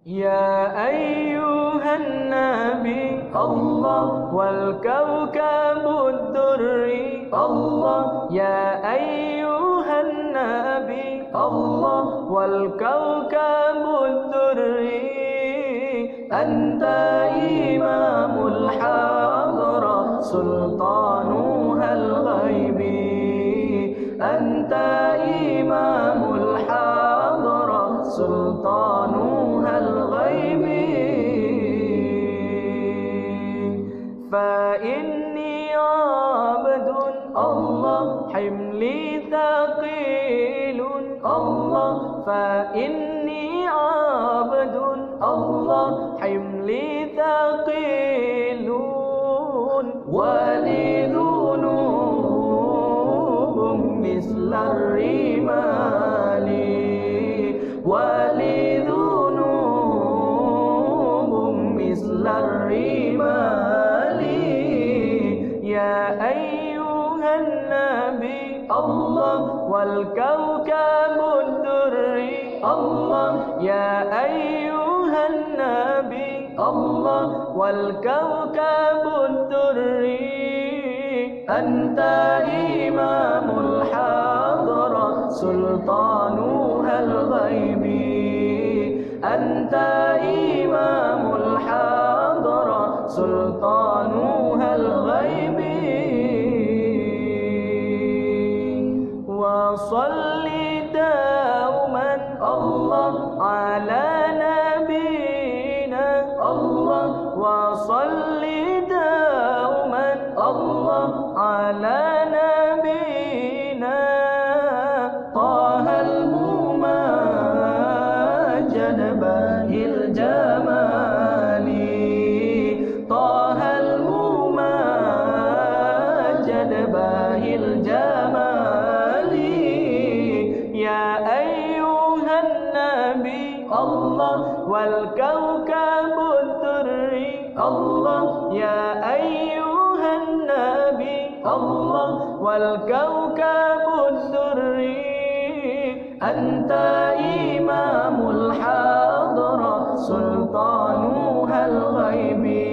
يا أيها النبي الله والكوكب الدري الله يا أيها النبي الله والكوكب الدري أنت إمام الحضرة سلطانها الغيبي أنت إمام الحضرة سلطانها الغيبي فإني عبد الله حملي ثقيل الله فإني عبد الله حملي ثقيل ولي ذنوب مثل الرمال ولي ذنوب مثل الرمال يا أيها النبي الله والكوكب الدري الله يا أيها النبي الله والكوكب الدري أنت إمام الحضرة سلطانها الغيبي أنت إمام الحضرة سلطانها الغيبي وصلي دوما الله على نبينا الله وصلي دوما الله على نبينا طه الممجد باهي الجمال طه الممجد باهي الجمال يا أيها النبي الله والكوكب الدري الله يا أيها النبي الله والكوكب الدري أنت إمام الحضرة سلطانها الغيبي